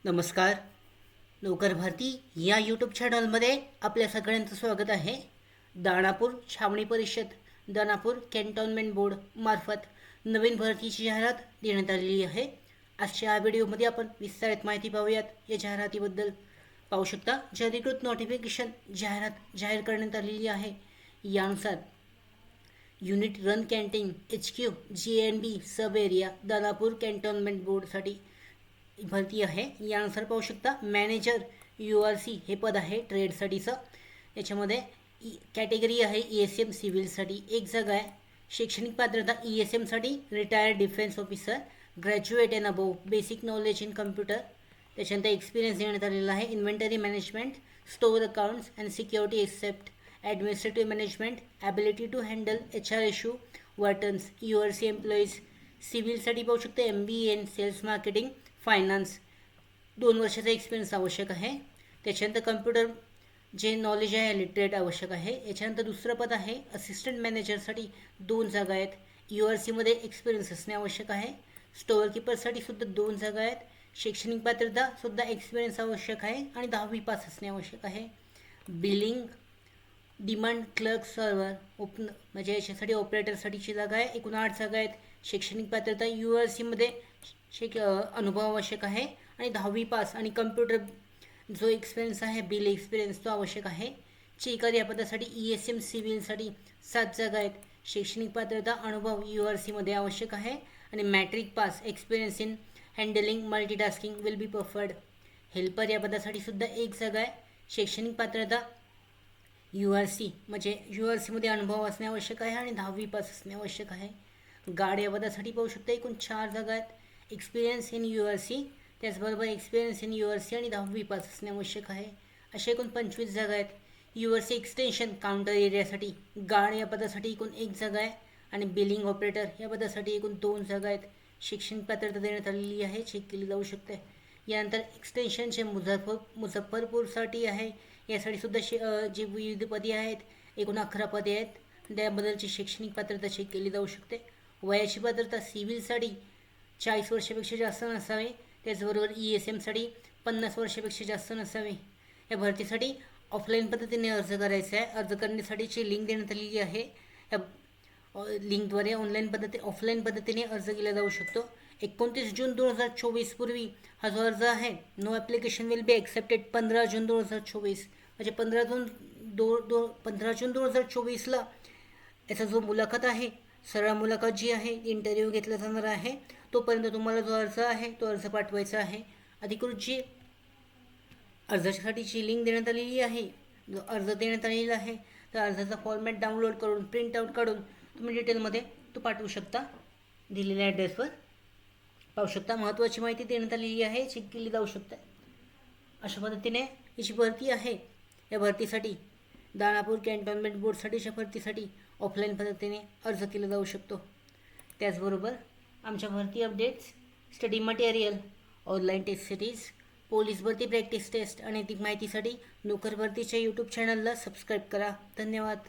नमस्कार. नौकर भरती या यूट्यूब चॅनलमध्ये आपल्या सगळ्यांचं स्वागत आहे. दानापूर छावणी परिषद दानापूर कॅन्टोन्मेंट बोर्ड मार्फत नवीन भरतीची जाहिरात देण्यात आलेली आहे. आजच्या व्हिडिओमध्ये आपण विस्तारित माहिती पाहूयात. या जाहिरातीबद्दल पाहू शकता. जे अधिकृत नोटिफिकेशन जाहिरात जाहीर करण्यात आलेली आहे यानुसार unit run canteen HQ GNB सब एरिया दानापूर कॅन्टोन्मेंट बोर्डसाठी भरती आहे. यानुसार पाहू शकता मॅनेजर URC हे पद आहे ट्रेडसाठीचं. याच्यामध्ये कॅटेगरी आहे ESM सिव्हिलसाठी एक जागा आहे. शैक्षणिक पात्रता ESM साठी retired defence officer, graduate and above, basic knowledge in computer. त्याच्यानंतर एक्सपिरियन्स देण्यात आलेला आहे. Inventory management, store accounts and security except administrative management, ability to handle HR issue वर्टन्स. URC एम्प्लॉईज सिव्हिलसाठी पाहू शकता MBA in sales marketing finance 2 वर्षाचा experience आवश्यक आहे. त्याच्यानंतर कम्प्युटर जे नॉलेज आहे लिटरेट आवश्यक आहे. याच्यानंतर दुसरं पद आहे असिस्टंट मॅनेजरसाठी 2 जागा आहेत. URCमध्ये एक्सपिरियन्स असणे आवश्यक आहे. स्टोअर कीपरसाठी सुद्धा 2 जागा आहेत. शैक्षणिक पात्रता सुद्धा एक्सपिरियन्स आवश्यक आहे आणि 10वी पास असणे आवश्यक आहे. बिलिंग डिमांड क्लर्क सर्व्हर म्हणजे याच्यासाठी ऑपरेटरसाठीची जागा आहे. एकूण 8 जागा आहेत. शैक्षणिक पात्रता URCमध्ये अनुभव आवश्यक आहे आणि 10वी पास आणि कम्प्युटर जो एक्सपिरियन्स आहे बिल एक्सपिरियन्स तो आवश्यक आहे. चेकर या पदासाठी ESM सिव्हिलसाठी 7 जागा आहेत. शैक्षणिक पात्रता अनुभव URCमध्ये आवश्यक आहे आणि matric pass experience in handling multitasking will be preferred. Helper या पदासाठी सुद्धा 1 जागा आहे. शैक्षणिक पात्रता URC म्हणजे URCमध्ये अनुभव असणे आवश्यक आहे आणि 10वी पास असणे आवश्यक आहे. गार्ड या पदासाठी पाहू शकता एकूण 4 जागा आहेत. एक्सपिरियन्स इन URC त्याचबरोबर एक्सपिरियन्स इन URC आणि 10वी पास असणे आवश्यक आहे. अशा एकूण 25 जागा आहेत. URC एक्सटेन्शन काउंटर एरियासाठी गार्ड या पदासाठी एकूण 1 जागा आहे आणि बिलिंग ऑपरेटर या पदासाठी एकूण 2 जागा आहेत. शैक्षणिक पात्रता देण्यात आलेली आहे, चेक केली जाऊ शकते. यानंतर एक्सटेन्शनचे मुझफ्फरपूरसाठी आहे. यासाठी सुद्धा जी विविध पदे आहेत एकूण 11 पदे आहेत. त्याबद्दलची शैक्षणिक पात्रता चेक केली जाऊ शकते. वयाची पात्रता सिव्हिलसाठी 40 वर्षापेक्षा जास्त नसावे. त्याचबरोबर ESMसाठी 50 वर्षापेक्षा जास्त नसावे. या भरतीसाठी ऑफलाईन पद्धतीने अर्ज करायचा आहे. अर्ज करण्यासाठीची लिंक देण्यात आलेली आहे. या लिंकद्वारे ऑफलाईन पद्धतीने अर्ज केला जाऊ शकतो. 29 जून 2024 पूर्वी हा जो अर्ज आहे no application will be accepted 15 June 2024 म्हणजे 15 जून 2024ला याचा जो मुलाखत आहे सरळ मुलाखत जी आहे इंटरव्ह्यू घेतला जाणार आहे. तोपर्यंत तुम्हाला जो अर्ज आहे तो अर्ज पाठवायचा आहे. अधिकृत जी अर्जासाठीची लिंक देण्यात आलेली आहे, जो अर्ज देण्यात आलेला आहे त्या अर्जाचा फॉर्मॅट डाउनलोड करून प्रिंट आउट काढून तुम्ही डिटेलमध्ये तो पाठवू शकता. दिलेल्या ॲड्रेसवर पाहू शकता. महत्त्वाची माहिती देण्यात आलेली आहे, चेक केली जाऊ शकते. अशा पद्धतीने याची भरती आहे. या भरतीसाठी दानापूर कॅन्टोन्मेंट बोर्डसाठीच्या भरतीसाठी ऑफलाईन पद्धतीने अर्ज केला जाऊ शकतो. त्याचबरोबर आमच्या भरती updates, study material, online test series, police भरती प्रॅक्टिस टेस्ट आणि अधिक माहितीसाठी नोकर भरतीच्या यूट्यूब चॅनलला सबस्क्राईब करा. धन्यवाद.